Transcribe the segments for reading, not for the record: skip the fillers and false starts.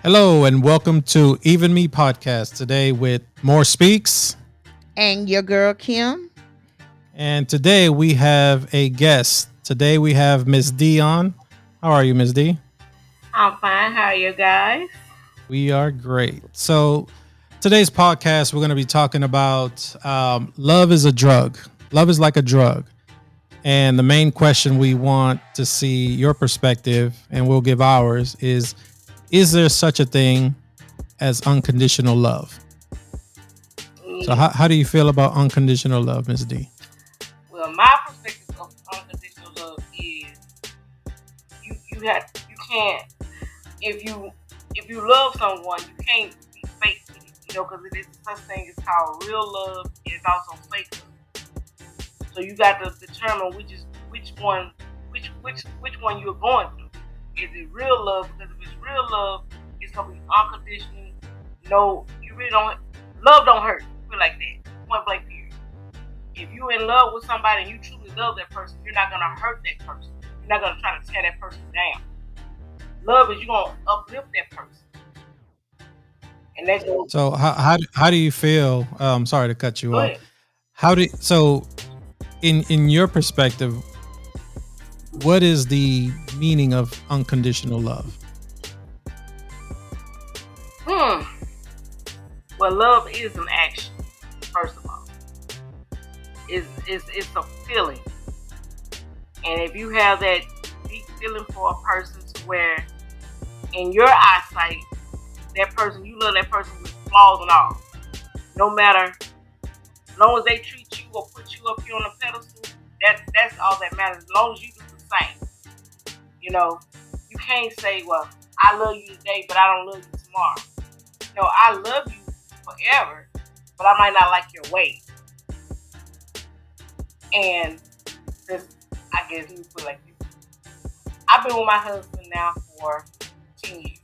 Hello and welcome to Even Me podcast today with More Speaks. And your girl Kim. And today we have a guest. Today we have Miss D on. How are you, Miss D? I'm fine. How are you guys? We are great. So today's podcast, we're going to be talking about love is a drug. Love is like a drug. And the main question we want to see your perspective, and we'll give ours, is there such a thing as unconditional love? So Mm, how do you feel about unconditional love, Miss D? Well, my perspective of unconditional love is you can't if you love someone you can't be fake with it, because it is such thing is called real love. It's also fake love. So you got to determine which one you're going through. Is it real love? Because if it's real love, it's gonna be unconditional. No, you really don't. Love don't hurt. Feel like that. Point blank period. If you're in love with somebody and you truly love that person, you're not gonna hurt that person. You're not gonna try to tear that person down. Love is you're gonna uplift that person, and that's go So how do you feel? Sorry to cut you off. ahead. So in your perspective, what is the meaning of unconditional love? Hmm. Well, love is an action. First of all, it's a feeling, and if you have that deep feeling for a person, to where in your eyesight, that person you love that person with flaws and all, no matter, as long as they treat you or put you up here on a pedestal, that's all that matters. As long as you do the same, you know, you can't say, "Well, I love you today, but I don't love you tomorrow." No, I love you forever, but I might not like your ways. And this, I guess you put it like this. I've been with my husband now for 10 years.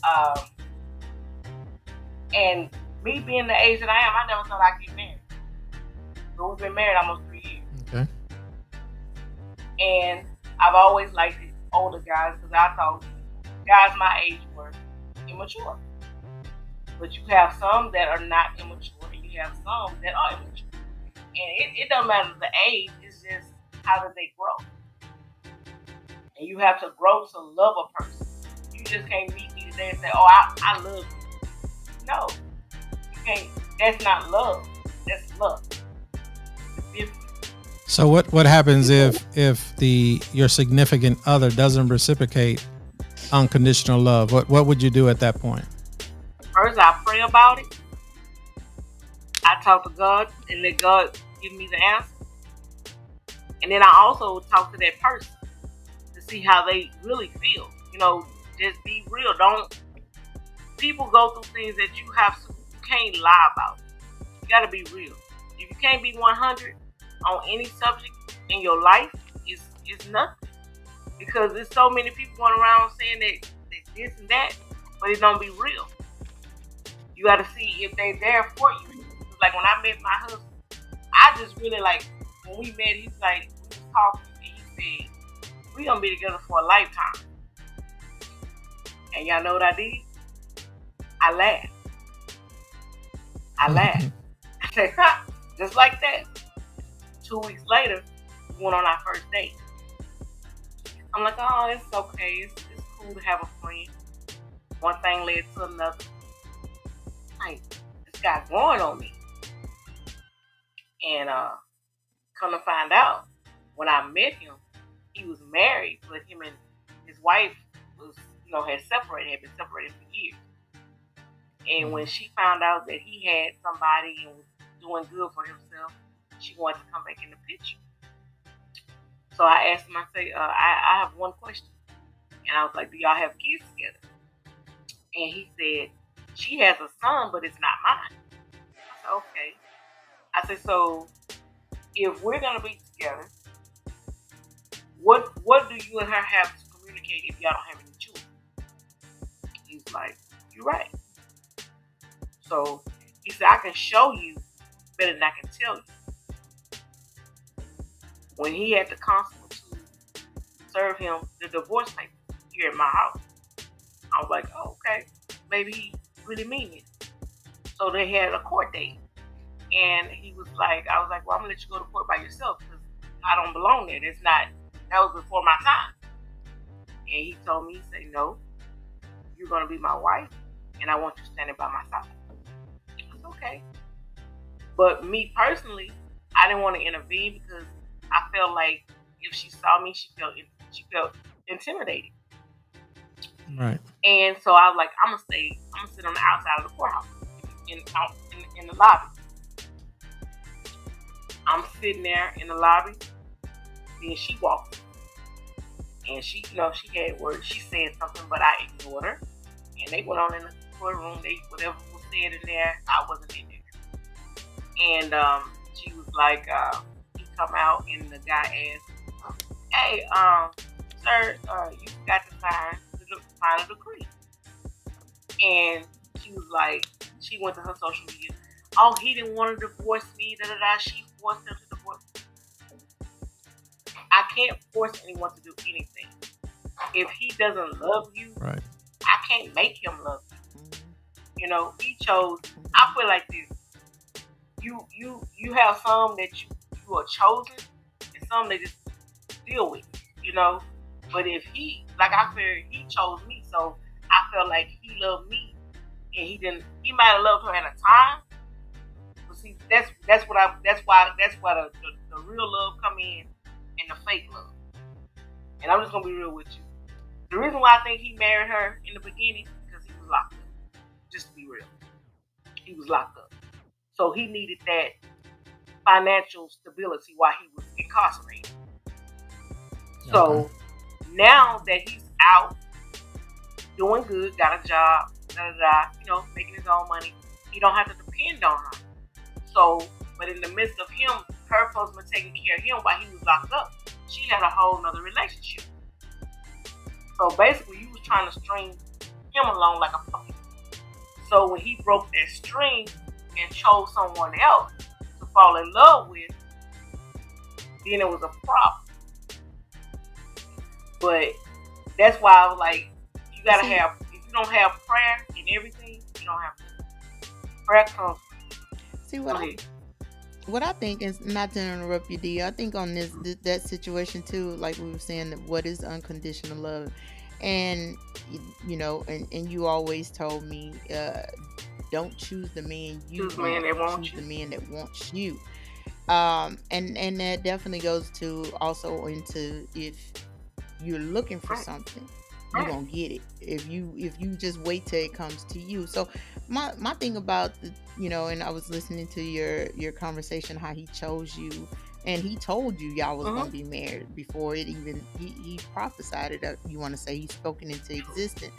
Um, and me being the age that I am, I never thought I'd get married. But we've been married almost 3 years. Okay. And I've always liked the older guys because I thought guys my age were immature. But you have some that are not immature, and you have some that are immature. And it doesn't matter the age, it's just how do they grow. And you have to grow to love a person. You just can't meet me today and say, "Oh, I love you." No, you can't. That's not love. That's love. It's different. So what happens if your significant other doesn't reciprocate unconditional love? What would you do at that point? First, I pray about it. I talk to God and let God give me the answer. And then I also talk to that person to see how they really feel. Just be real. Don't People go through things that you can't lie about. You gotta be real. If you can't be 100 on any subject in your life, it's nothing. Because there's so many people going around saying that this and that, but it don't be real. You gotta see if they're there for you. Like when I met my husband, I just really like when we met. He's like we was talking, and he said we gonna be together for a lifetime. And y'all know what I did? I laughed. I laughed. I said, "Ha!" Just like that. 2 weeks later, we went on our first date. I'm like, "Oh, it's okay. It's cool to have a friend." One thing led to another. Like this guy growing on me, and come to find out, when I met him, he was married, but him and his wife was, had been separated for years. And when she found out that he had somebody and was doing good for himself, she wanted to come back in the picture. So I asked him, I said, I have one question. And I was like, "Do y'all have kids together?" And he said, "She has a son, but it's not mine." I said, "Okay." I said, "So if we're going to be together, what do you and her have to communicate if y'all don't have any children?" He's like, "You're right." So he said, "I can show you better than I can tell you." When he had the constable to serve him the divorce papers here at my house, I was like, oh, okay, maybe he really mean it. So they had a court date, and he was like, I was like, well, I'm gonna let you go to court by yourself because I don't belong there. It's not. That was before my time. And he told me, he said, no, you're gonna be my wife, and I want you standing by my side. I said, okay. But me personally, I didn't want to intervene because I felt like if she saw me, she felt intimidated. Right. And so I was like, I'm gonna sit on the outside of the courthouse in the lobby. I'm sitting there in the lobby, then she walked, and she had words. She said something, but I ignored her, and they went on in the courtroom. They whatever was said in there, I wasn't in there. And she was like, he come out, and the guy asked, "Hey, sir, you got to sign the final decree." And she was like, she went to her social media. Oh, he didn't want to divorce me. Da da da. She forced him to divorce. I can't force anyone to do anything. If he doesn't love you, Right. I can't make him love you. He chose. I feel like this. You have some that you are chosen, and some that just deal with. You know, but if like I feel he chose me, so I felt like he loved me, and he didn't. He might have loved her at a time, but see, that's why the real love come in and the fake love. And I'm just gonna be real with you. The reason why I think he married her in the beginning because he was locked up. Just to be real, he was locked up, so he needed that financial stability while he was incarcerated. So now that he's out, doing good, got a job, making his own money, he don't have to depend on her. So, but in the midst of her supposed to taking care of him while he was locked up, she had a whole nother relationship. So basically, you was trying to string him along like a puppy. So when he broke that string and chose someone else to fall in love with, then it was a problem. But that's why I was like, you gotta have. If you don't have prayer in everything, you don't have prayer comes. See what I think is, not to interrupt you, D. I think on that situation too, like we were saying, that what is unconditional love, and and you always told me, don't choose the man you choose the man that wants you. And that definitely goes to also into, if you're looking for something, you're gonna get it. If you just wait till it comes to you. So my thing about and I was listening to your conversation, how he chose you, and he told you y'all was gonna be married before it even he prophesied it. You want to say he's spoken into existence.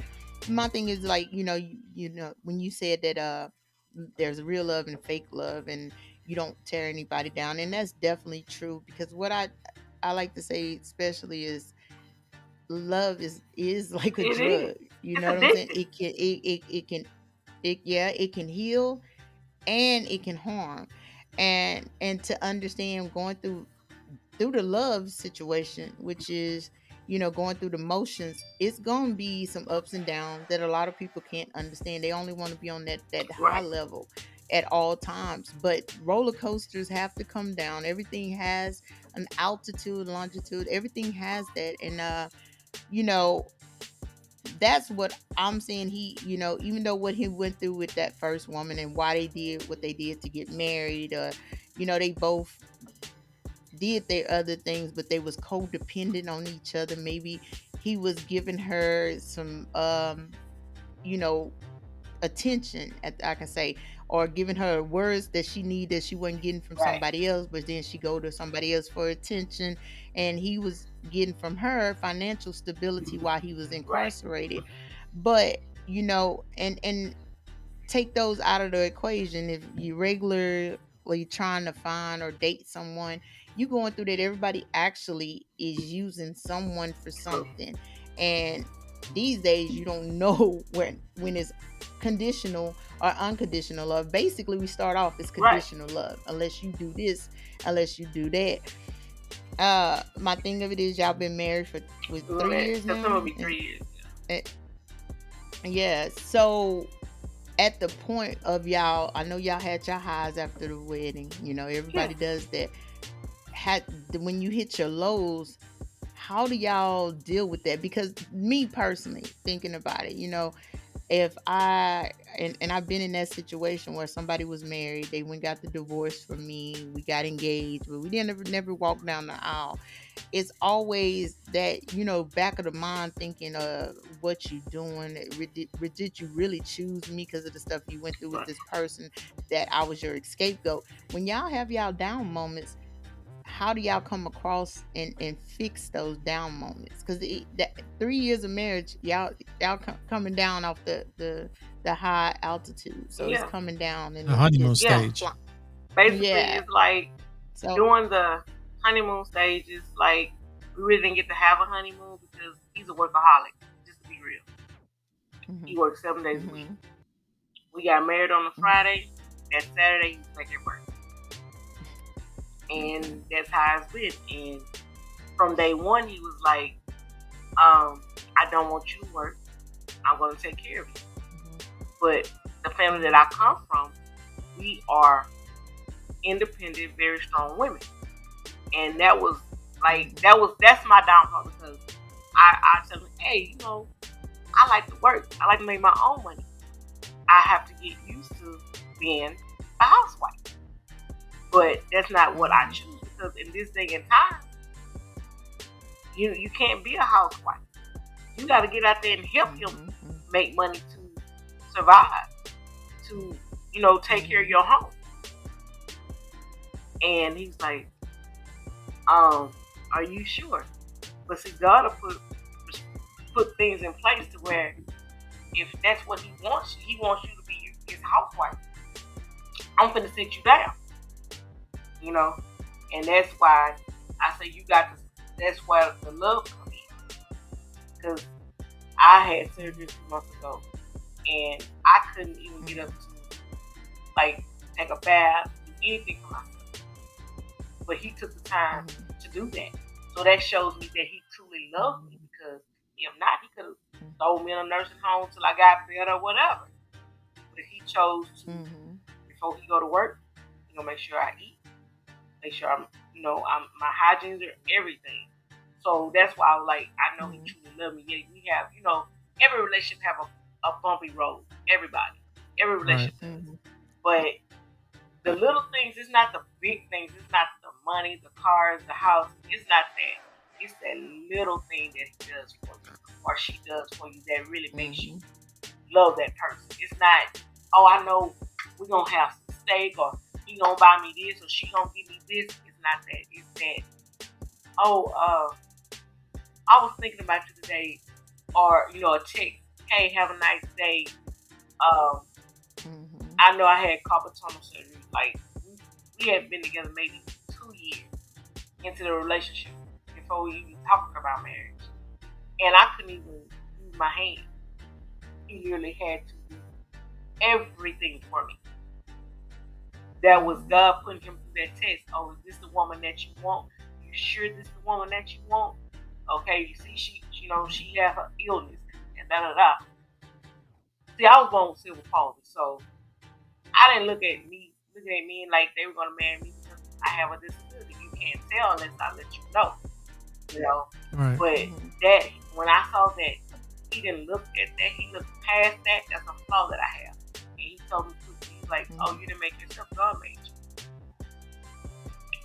My thing is, like, when you said that there's real love and fake love, and you don't tear anybody down, and that's definitely true, because what I like to say especially is, love is like a It drug. is. You It's know what I'm saying? addictive. It can heal, and it can harm. And to understand, going through the love situation, which is, going through the motions, it's going to be some ups and downs that a lot of people can't understand. They only want to be on that high Right. level at all times, but roller coasters have to come down. Everything has an altitude, longitude, everything has that. And you know that's what I'm saying. He, even though what he went through with that first woman, and why they did what they did to get married, they both did their other things, but they was codependent on each other. Maybe he was giving her some you know attention, I can say, or giving her words that she needed, that she wasn't getting from Right. somebody else, but then she go to somebody else for attention. And he was getting from her financial stability while he was Right. incarcerated. But and take those out of the equation. If you regularly trying to find or date someone, you going through that, everybody actually is using someone for True. something. And these days, you don't know when it's conditional or unconditional love. Basically, we start off as Right. conditional love, unless you do this, unless you do that. My thing of it is, y'all been married for, with 3 years September will now, be and 3 years. eh, Yeah. So at the point of y'all, I know y'all had your highs after the wedding. You know, Yeah, everybody does that. Had when you hit your lows, how do y'all deal with that? Because me personally, thinking about it, if I and I've been in that situation where somebody was married, they went got the divorce from me, we got engaged, but we didn't never walk down the aisle. It's always that back of the mind thinking what you doing. Did you really choose me because of the stuff you went through with right. this person, that I was your scapegoat? When y'all have y'all down moments, how do y'all come across and fix those down moments? Because that 3 years of marriage, y'all coming down off the high altitude, so it's Yeah, coming down and The honeymoon it's yeah. stage. Basically, yeah. it's like So during the honeymoon stages, like we really didn't get to have a honeymoon because he's a workaholic. Just to be real, hmm he works 7 days a week. hmm We got married on a hmm Friday. That Saturday, he was back at work, okay. and that's how it's been. And from day one, he was like, "I don't want you to work. I'm going to take care of you." But the family that I come from, we are independent, very strong women, and that was like hmm that's my downfall because I tell them, hey, I like to work. I like to make my own money. I have to get used to being a housewife. But that's not what I hmm choose because in this day and time, you can't be a housewife. You got to get out there and help him hmm make money to survive, to take care of hmm your home. And he's like, are you sure? But see, God will put things in place to where if that's what he wants you to be his housewife. I'm finna sit you down, you know, and that's why I say you got to. That's why the love comes in because I had surgery 2 months ago and I couldn't even get up to like take a bath, do anything for myself. But he took the time hmm to do that, so that shows me that he truly loves me because if not, he could have thrown me in a nursing home till I got better or whatever. But he chose to hmm before he go to work, he gonna make sure I eat, make sure I'm my hygiene are everything. So that's why I was like, I know he hmm truly loved me. Yeah, we have, every relationship have a bumpy road. Everybody, every Right. relationship does. hmm But the little things, it's not the big things. It's not the money, the cars, the house. It's not that. It's that little thing that he does for you or she does for you that really makes you hmm love that person. It's not, oh, I know we're gonna have some steak or he gonna buy me this or she gonna give me this. It's not that. It's that, oh, I was thinking about you today, or a text, hey, have a nice day. Um, hmm I know I had carpal tunnel surgery. Like we had been together maybe 2 years into the relationship before we even talked about marriage, and I couldn't even use my hand. He literally had to do everything for me. That was hmm God putting him through that test. Oh, is this the woman that you want? You sure this the woman that you want? Okay, you see, she had her illness and da da da. See, I was born with cerebral palsy, so I didn't look at me looking at me like they were gonna marry me because I have a disability. You can't tell unless I let you know, you know. Right. But hmm that when I saw that he didn't look at that, he looked past that. That's a flaw that I have, and he told me to. He's like, "Oh, hmm you didn't make yourself. God made you."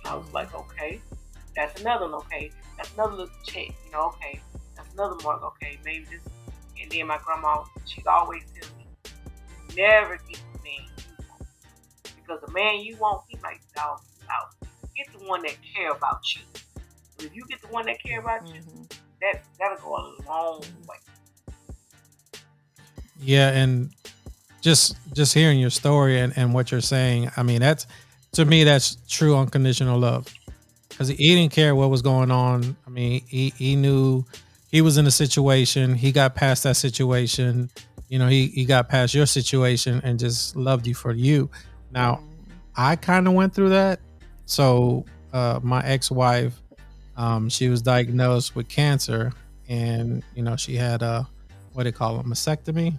I was hmm like, okay, that's another one, okay. That's another little check, okay. That's another mark, okay. Maybe this. And then my grandma, she'd always tell me, never get the man you want. Because the man you want, he might dog you out. Get the one that care about you. But if you get the one that care about you, hmm that'll go a long hmm way. Yeah, and just hearing your story and what you're saying, I mean, that's to me that's true unconditional love because he didn't care what was going on. I mean, he knew he was in a situation. He got past that situation. He got past your situation and just loved you for you. Now, hmm I kind of went through that. So, my ex-wife, she was diagnosed with cancer, and she had a what do they call it, mastectomy.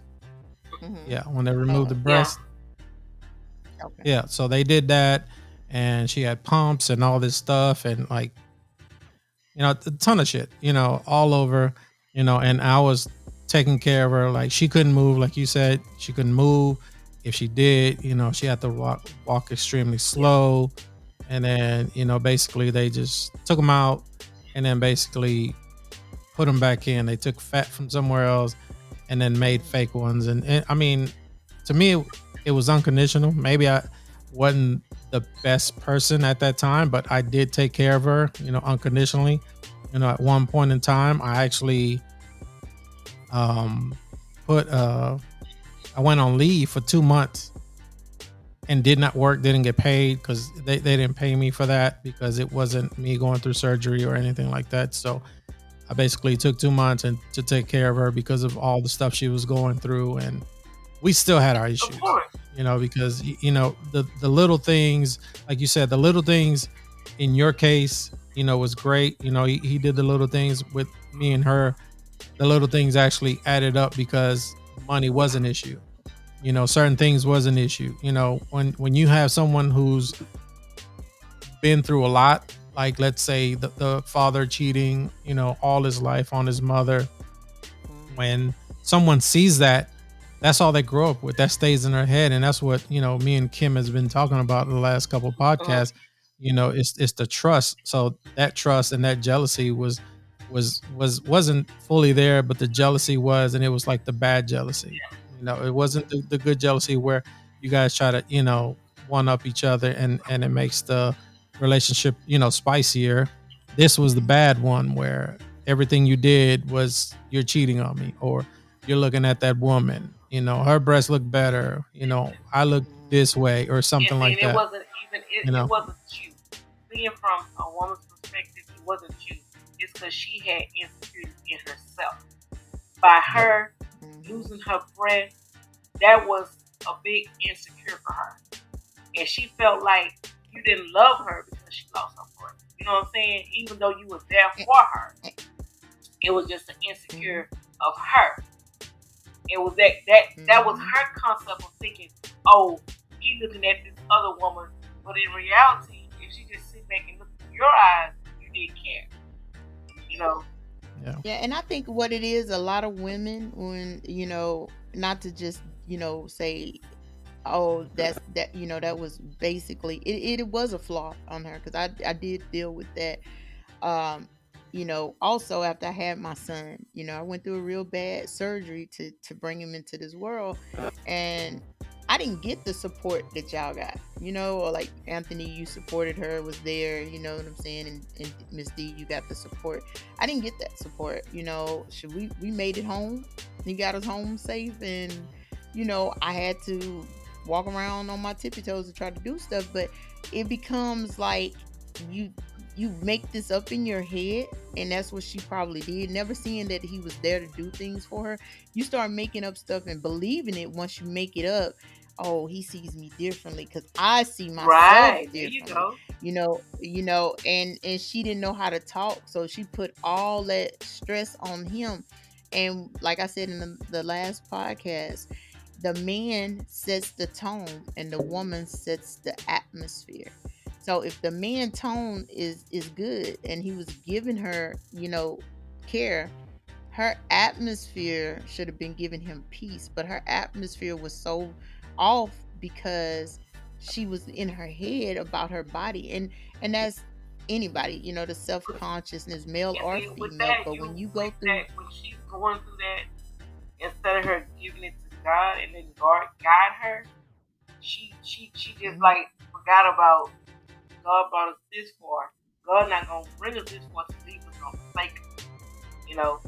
Mm-hmm. Yeah, when they removed the Oh, Yeah. breast. okay. Yeah, so they did that, and she had pumps and all this stuff, and like a ton of shit, all over, and I was taking care of her. Like she couldn't move, like you said, she couldn't move. If she did, she had to walk extremely Yeah. slow, and then basically they just took them out, and then basically put them back in. They took fat from somewhere else and then made Mm-hmm. fake ones. And I mean, to me, it was unconditional. Maybe I wasn't the best person at that time, but I did take care of her, unconditionally. At one point in time, I actually um, put I went on leave for 2 months and did not work, didn't get paid because they didn't pay me for that because it wasn't me going through surgery or anything like that. So I basically took 2 months and to take care of her because of all the stuff she was going through, and we still had our Of issues, course. because the little things, like you said, the little things in your case, was great. He did the little things with me and her. The little things actually added up because money was an issue. Certain things was an issue. When you have someone who's been through a lot, like let's say the father cheating, all his life on his mother, Mm-hmm. when someone sees that, that's all they grow up with. That stays in their head, and that's what me and Kim has been talking about in the last couple of Mhm. podcasts. It's the trust. So that trust and that jealousy wasn't fully there, but the jealousy was, and it was like the bad jealousy. It wasn't the good jealousy where you guys try to one up each other, and it makes the relationship spicier. This was the bad one where everything you did was you're cheating on me, or you're looking at that woman, her breasts look better, I look this way or something And like it that, wasn't even you it know wasn't you. Being from a woman's perspective, it wasn't you. It's because she had insecurities in herself. By yep. her Mm-hmm. losing her breast, that was a big insecure for her. And she felt like you didn't love her because she lost her breast. You know what I'm saying? Even though you were there for her, it was just an Mm-hmm. insecure of her. It was that was Mm-hmm. her concept of thinking, oh, he looking at this other woman, but in reality, if she just sit back and look through your eyes, you did care, you know. Yeah. Yeah, and I think what it is, a lot of women, when not to just say, oh, that was basically it was a flaw on her, because I did deal with that. um Also, after I had my son, I went through a real bad surgery to bring him into this world, and I didn't get the support that y'all got, or like Anthony, you supported her, was there, you know what I'm saying, and Miss D, you got the support. I didn't get that support. Should we made it home. He got us home safe, and I had to walk around on my tippy toes to try to do stuff, but it becomes like you you make this up in your head, and that's what she probably did, never seeing that he was there to do things for her. You start making up stuff and believing it. Once you make it up, oh, he sees me differently because I see myself Right there, you differently. go. And she didn't know how to talk, so she put all that stress on him. And like I said in the last podcast, the man sets the tone and the woman sets the atmosphere. So if the man tone is good and he was giving her, care, her atmosphere should have been giving him peace, but her atmosphere was so off because she was in her head about her body. And that's anybody, the self-consciousness, male And or see, with female. that, But you when you go with through. that when she's going through that, instead of her giving it to God and then God guide her, she just Mhm. like forgot about God brought us this far. God not gonna bring us this far to leave us on forsake us, you know.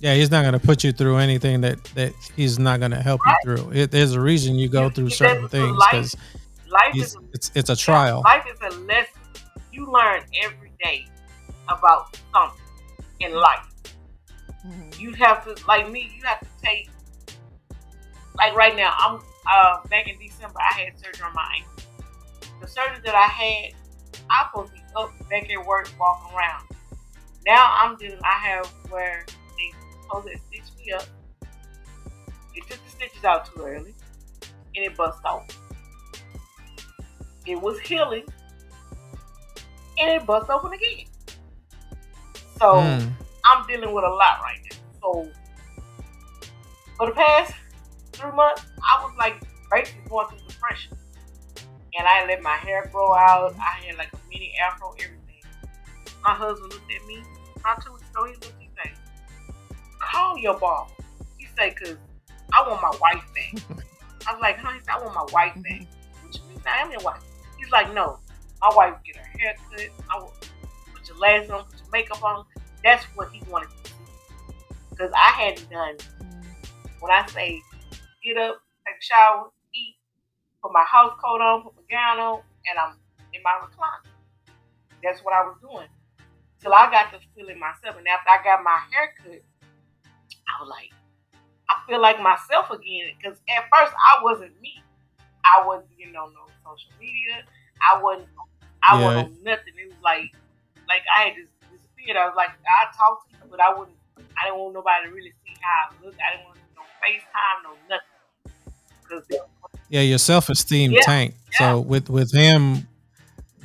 Yeah, he's not going to put you through anything that he's not going to help you Right? through. There's a reason you go through That's certain because things because life is he's it's a yeah, trial. life is a lesson. You learn every day about something in life. Mhm. You have to, like me, you have to take, like right now, I'm back in December I had surgery on my ankle. The surgery that I had, I'm supposed to be up back at work walking around. Now I have where they supposed to stitch me up, It took the stitches out too early, and it bust open. It was healing, and it bust open again. So I'm dealing with a lot right now. So for the past 3 months, I was like basically going through depression. And I let my hair grow out. I had like a mini afro, everything. My husband looked at me not 2 weeks ago. He looked, he said, call your barber. He said, because I want my wife back. I was like, huh? He said, I want my wife back. What you mean? I am your wife. He's like, no. My wife get her hair cut. I will put your lashes on, put your makeup on. That's what he wanted to see. Because I hadn't done, when I say get up, take a shower, eat, put my house coat on, put my gown on, and I'm in my recliner. That's what I was doing. Till I got to feeling myself. And after I got my hair cut, I was like, I feel like myself again. Because at first I wasn't me. I wasn't, no social media. I wasn't on nothing. It was like I had just disappeared. I was like, I talked to you, but I didn't want nobody to really see how I looked. I didn't want no FaceTime, no nothing. Yeah, your self-esteem tanked. Yeah. So with him,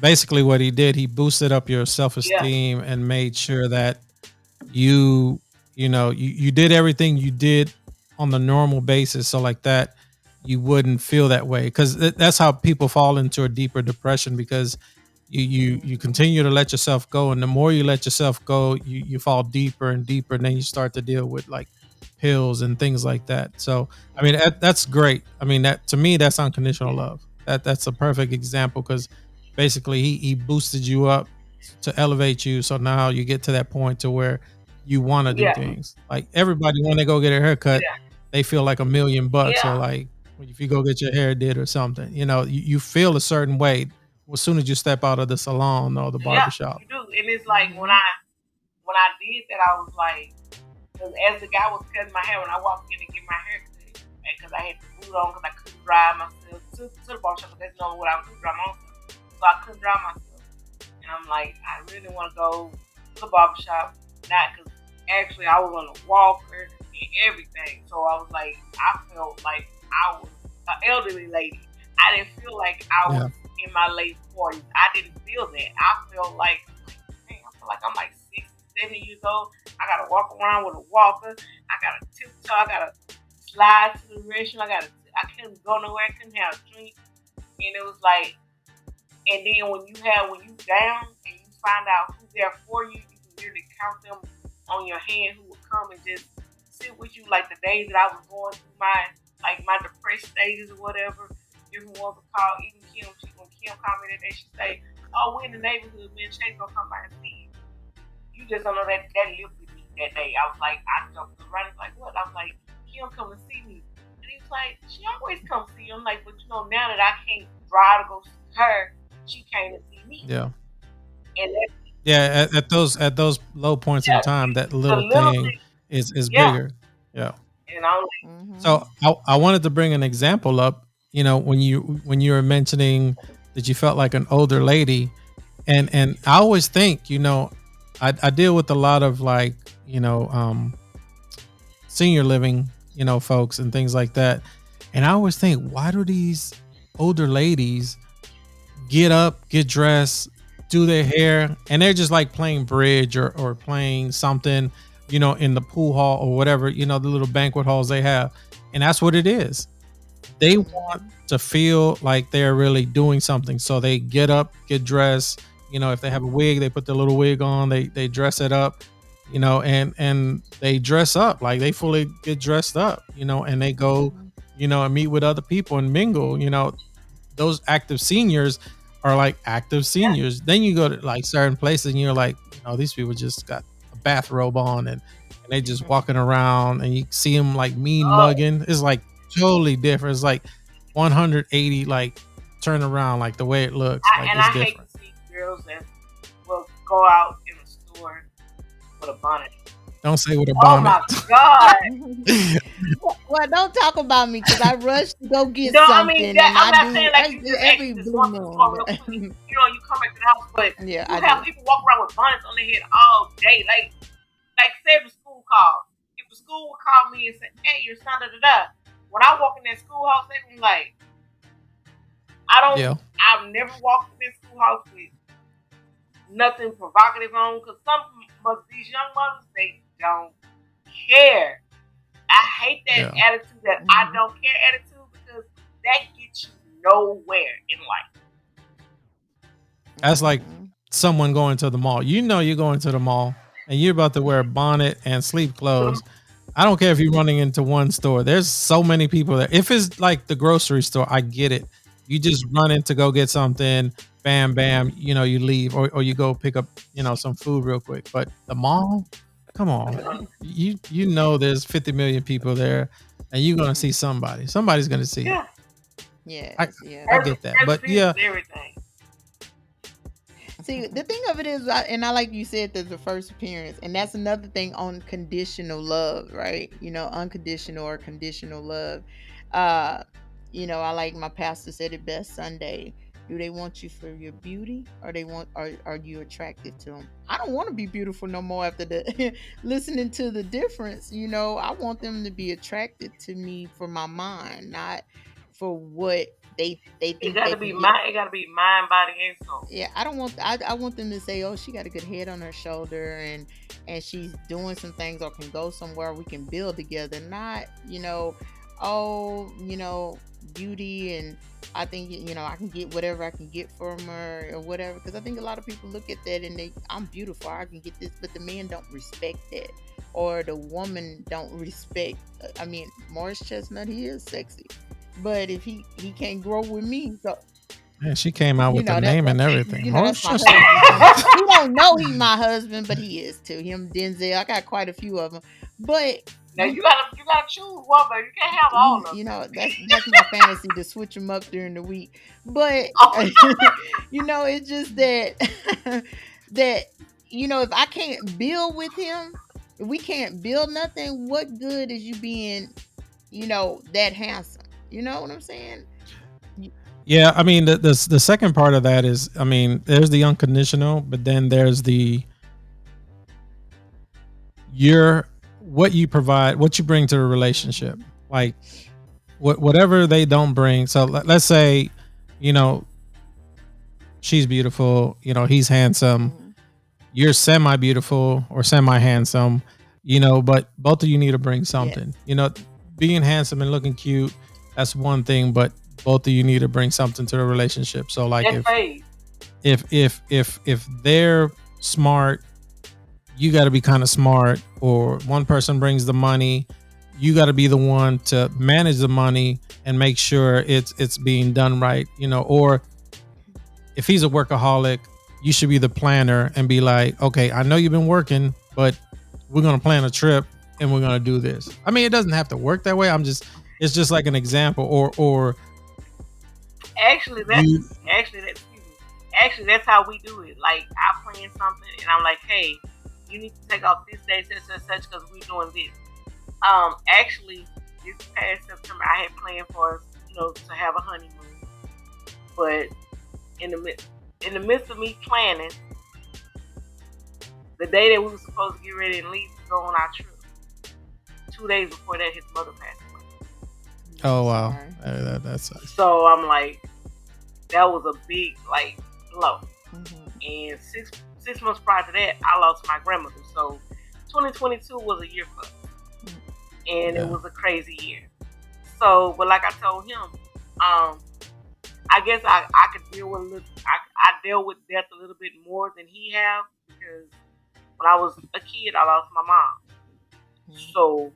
basically what he did, he boosted up your self-esteem and made sure that you did everything you did on the normal basis, so like that you wouldn't feel that way, because that's how people fall into a deeper depression, because you continue to let yourself go, and the more you let yourself go, you fall deeper and deeper, and then you start to deal with like pills and things like that. So I mean, that's great. I mean, that to me, that's unconditional love. That's a perfect example, because basically he boosted you up to elevate you, so now you get to that point to where you want to do things. Like everybody, when they go get a haircut, they feel like $1,000,000, or like if you go get your hair did or something, you feel a certain way as soon as you step out of the salon or the barbershop. You do. And it's like when I did that, I was like, because as the guy was cutting my hair, when I walked in to get my hair cut, because I had the boot on, because I couldn't drive myself to the barbershop, because that's not what I was doing, drive myself. So I couldn't drive myself. And I'm like, I really want to go to the barbershop, not because actually I was on a walker and everything. So I was like, I felt like I was an elderly lady. I didn't feel like I was in my late 40s. I didn't feel that. I felt like, man, I feel like I'm like 60, 70 years old. I gotta walk around with a walker. I gotta tiptoe. I gotta slide to the restroom. I couldn't go nowhere. I couldn't have a drink. And it was like, and then when you down and you find out who's there for you, you can literally count them on your hand who will come and just sit with you. Like the days that I was going through my depressed stages or whatever, different ones would call. Even Kim, when Kim called me that day, she say, "Oh, we're in the neighborhood. Me and Chase gonna come by and see you." You just don't know that lifted me that day. I was like, I jumped around. He's like, what? I was like, Kim come and see me. And he was like, she always comes see you. I'm like, but now that I can't drive to go see her, she came to see me. Yeah. And at those low points in time, that little thing is bigger. Yeah. And I'm like, so I wanted to bring an example up. When you were mentioning that you felt like an older lady, and I always think, I deal with a lot of like, senior living, folks and things like that. And I always think, why do these older ladies get up, get dressed, do their hair, and they're just like playing bridge or playing something, in the pool hall or whatever, the little banquet halls they have. And that's what it is. They want to feel like they're really doing something. So they get up, get dressed, if they have a wig, they put the little wig on, they dress it up, and they dress up, like they fully get dressed up, and they go, and meet with other people and mingle. Those active seniors are like active seniors. Then you go to like certain places and you're like, these people just got a bathrobe on and they just walking around, and you see them like mean mugging. It's like totally different. It's like 180, like turn around, like the way it looks. Like it's I different. hate to see girls that will go out in a store with a bonnet. Don't say with a bonnet. Oh my God. Well, don't talk about me, because I rushed to go get No, something. I mean, and I'm not do saying like you just every actually just blue walk to the store real moon. quick. You come back to the house, but Yeah, you I have do. people walk around with bonnets on their head all day. Like say if the school called. If the school would call me and say, hey, your son, da da da, when I walk in that schoolhouse, they be like, Yeah. I've never walked in this schoolhouse with nothing provocative on, because these young mothers, they don't care. I hate that Yeah. attitude, that I don't care attitude, because that gets you nowhere in life. That's like someone going to the mall. You know you're going to the mall and you're about to wear a bonnet and sleep clothes. I don't care if you're running into one store. There's so many people there. If it's like the grocery store, I get it. You just run in to go get something, bam, bam, you know, you leave or you go pick up, you know, some food real quick. But the mall, come on. You know there's 50 million people there and you're gonna see somebody. Somebody's gonna see it. Yeah. Yes, yeah. I get that. But yeah, everything. See, the thing of it is, and I like you said, there's the first appearance, and that's another thing on conditional love, right? You know, unconditional or conditional love. Uh, you know, I like my pastor said it best Sunday. Do they want you for your beauty, or are you attracted to them? I don't want to be beautiful no more after the listening to the difference. You know, I want them to be attracted to me for my mind, not for what they It think gotta they be can get. mind. It gotta be mind, body, and soul. Yeah, I want them to say, oh, she got a good head on her shoulder, and she's doing some things or can go somewhere we can build together, not, you know, oh, you know, beauty, and I think, you know, I can get whatever I can get from her or whatever, because I think a lot of people look at that and I'm beautiful, I can get this, but the men don't respect that, or the woman don't respect. I mean, Morris Chestnut, he is sexy, but if he can't grow with me, so man, she came out you with the know name and everything. you know that's Morris my Chestnut. husband. He don't know he's my husband, but he is too. Him, Denzel. I got quite a few of them, but Now you gotta choose one, but you can't have all of them. you know that's my fantasy to switch them up during the week. But you know, it's just that that you know, if I can't build with him, if we can't build nothing, what good is you being, you know, that handsome? You know what I'm saying? Yeah, I mean the second part of that is, I mean, there's the unconditional, but then there's the your what you provide, what you bring to the relationship. Like whatever they don't bring. So let's say, you know, she's beautiful, you know, he's handsome, you're semi beautiful or semi handsome, you know, but both of you need to bring something. Yes. You know, being handsome and looking cute, that's one thing, but both of you need to bring something to the relationship. So like That's phase. if they're smart, you got to be kind of smart, or one person brings the money, you got to be the one to manage the money and make sure it's being done right, you know. Or if he's a workaholic, you should be the planner and be like, okay, I know you've been working, but we're going to plan a trip and we're going to do this. I mean, it doesn't have to work that way. It's just like an example. Or Actually, that's how we do it. Like, I plan something and I'm like, hey, you need to take off this day, such, because we're doing this. Actually, this past September, I had planned for us, you know, to have a honeymoon. But in the midst of me planning, the day that we were supposed to get ready and leave to go on our trip, 2 days before that, his mother passed away. Oh wow, that sucks. So I'm like, that was a big like blow. And six months prior to that, I lost my grandmother. So 2022 was a year for us, and it was a crazy year. So, but like I told him, I guess I could deal with I dealt with death a little bit more than he have, because when I was a kid, I lost my mom. So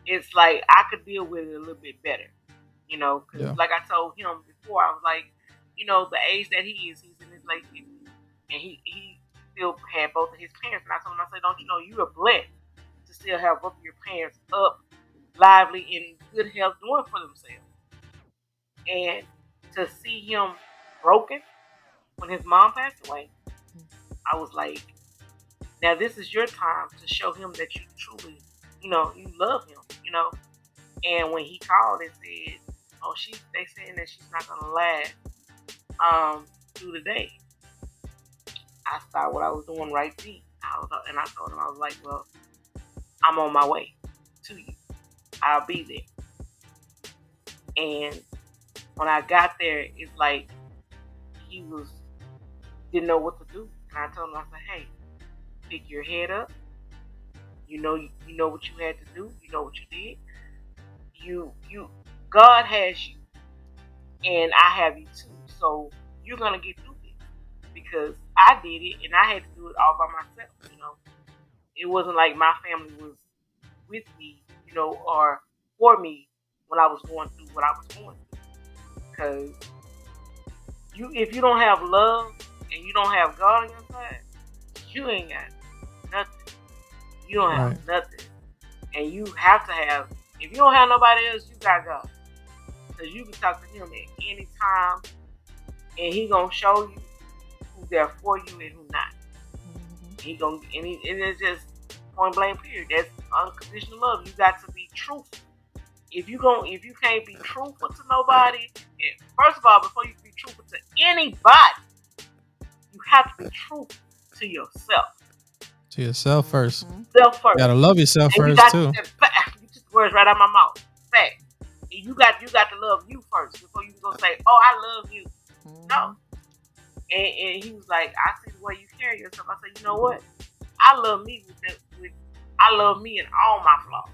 it's like I could deal with it a little bit better, you know. Because like I told him before, I was like, you know, the age that he is, he's in his late 50s, and he still had both of his parents. And I told him, I said, don't you know, you are blessed to still have both of your parents up, lively, in good health, doing for themselves. And to see him broken when his mom passed away, I was like, now this is your time to show him that you truly, you know, you love him, you know. And when he called and said, oh, they saying that she's not gonna last through the day, I stopped what I was doing right then. And I told him, I was like, well, I'm on my way to you. I'll be there. And when I got there, it's like he didn't know what to do. And I told him, I said, hey, pick your head up. You know what you had to do. You know what you did. You God has you, and I have you too. So you're gonna get through this because I did it, and I had to do it all by myself. It wasn't like my family was with me, or for me when I was going through what I was going through. Because if you don't have love and you don't have God on your side, you ain't got nothing. You don't have nothing. And you have to have, if you don't have nobody else, you got God. Because you can talk to him at any time, and he gonna show you who's there for you and who not. He gonna, and it's just point blank period. That's unconditional love. You got to be truthful. If you can't be truthful to nobody, first of all, before you can be truthful to anybody, you have to be truthful to yourself. To yourself first. Self first. You gotta love yourself and first too. You took the words right out of my mouth. Fact. You got to love you first before you can go say, "Oh, I love you." No. And he was like, "I see the way you carry yourself." I said, "You know what? I love me I love me and all my flaws.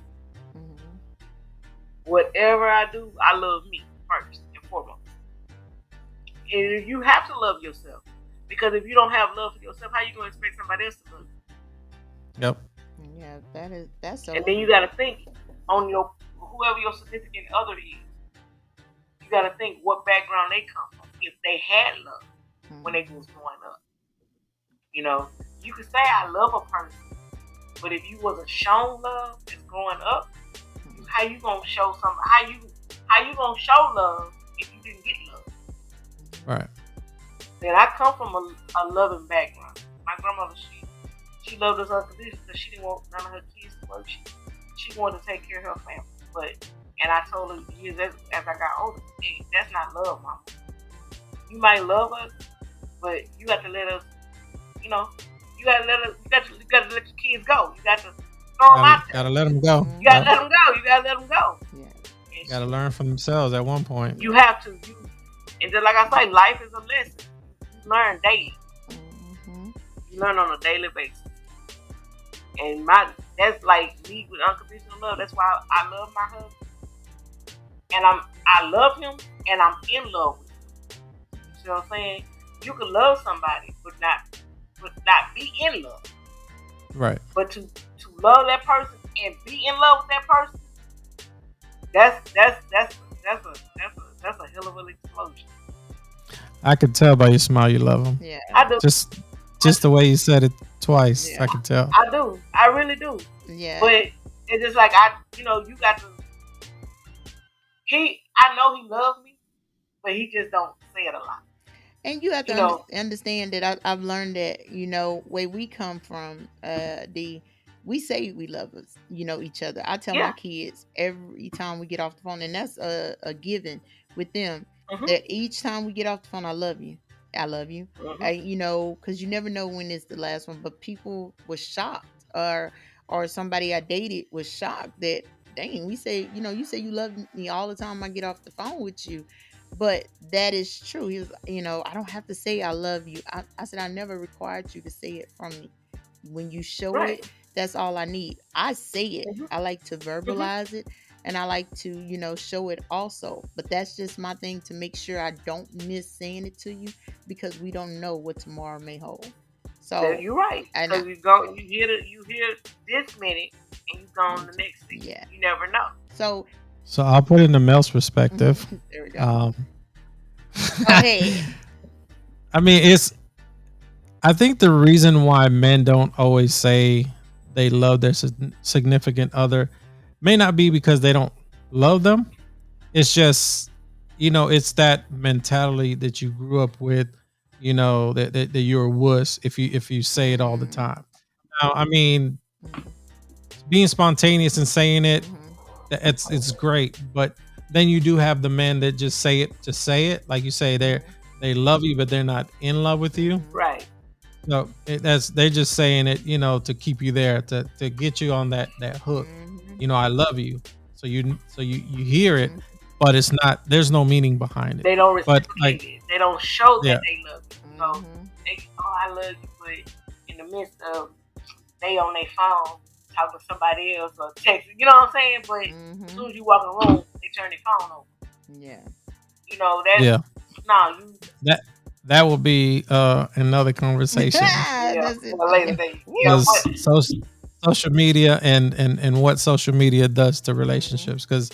Whatever I do, I love me first and foremost. And you have to love yourself, because if you don't have love for yourself, how you gonna expect somebody else to love you?" Yep. Yeah, that's so. And then you gotta think on whoever your significant other is. You gotta think what background they come from. If they had love when they was growing up, you could say I love a person, but if you wasn't shown love as growing up, how you gonna show how you gonna show love if you didn't get love? Right. Then I come from a loving background. My grandmother, she loved us unconditionally because she didn't want none of her kids to work. She wanted to take care of her family. And I told her years as I got older, hey, that's not love, mama. You might love us, but you got to let us, you got to let your kids go. You got to throw them out there. Gotta let them go. You got to let them go. You got to let them go. Yeah. Got to learn from themselves at one point. You have to. And just like I say, life is a lesson. You learn daily. You learn on a daily basis. And that's like me with unconditional love. That's why I love my husband. And I love him, and I'm in love with him. You see what I'm saying? You can love somebody, but not be in love. Right. But to love that person and be in love with that person, that's a hell of an explosion. I could tell by your smile you love him. Yeah. I do. Just the way you said it twice, Yeah. I could tell. I do. I really do. Yeah. But it's just like you got to. I know he loves me, but he just don't say it a lot. And you have to understand that I've learned that, where we come from, we say we love each other. I tell my kids every time we get off the phone, and that's a given with them, that each time we get off the phone, I love you. I love you. Because you never know when it's the last one. But people were shocked, or somebody I dated was shocked that, dang, we say, you say you love me all the time I get off the phone with you. But that is true. He was, I don't have to say I love you. I said I never required you to say it from me. When you show it, that's all I need. I say it. I like to verbalize it, and I like to, show it also. But that's just my thing, to make sure I don't miss saying it to you, because we don't know what tomorrow may hold. So you're right. So you hear this minute, and you go on the next thing. Yeah. You never know. So I'll put it in the male's perspective. There we go. Go ahead. I mean, I think the reason why men don't always say they love their significant other may not be because they don't love them. It's just, it's that mentality that you grew up with, that you're a wuss if you say it all the time. Now, I mean, being spontaneous and saying it, it's great, but then you do have the men that just say it, like you say, they love you, but they're not in love with you. Right. So they're just saying it, to keep you there, to get you on that hook. I love you. So you hear it, but it's not. There's no meaning behind it. They don't But reciprocate it. They don't show yeah, that they love you. So they, oh, I love you, but in the midst of they on their phone talking to somebody else or texting, you know what I'm saying? But as soon as you walk in the room, they turn their phone over. Yeah. You know, that's yeah. no, you That will be another conversation. That's it. for a later date. Yeah, Because but social media and what social media does to relationships. Because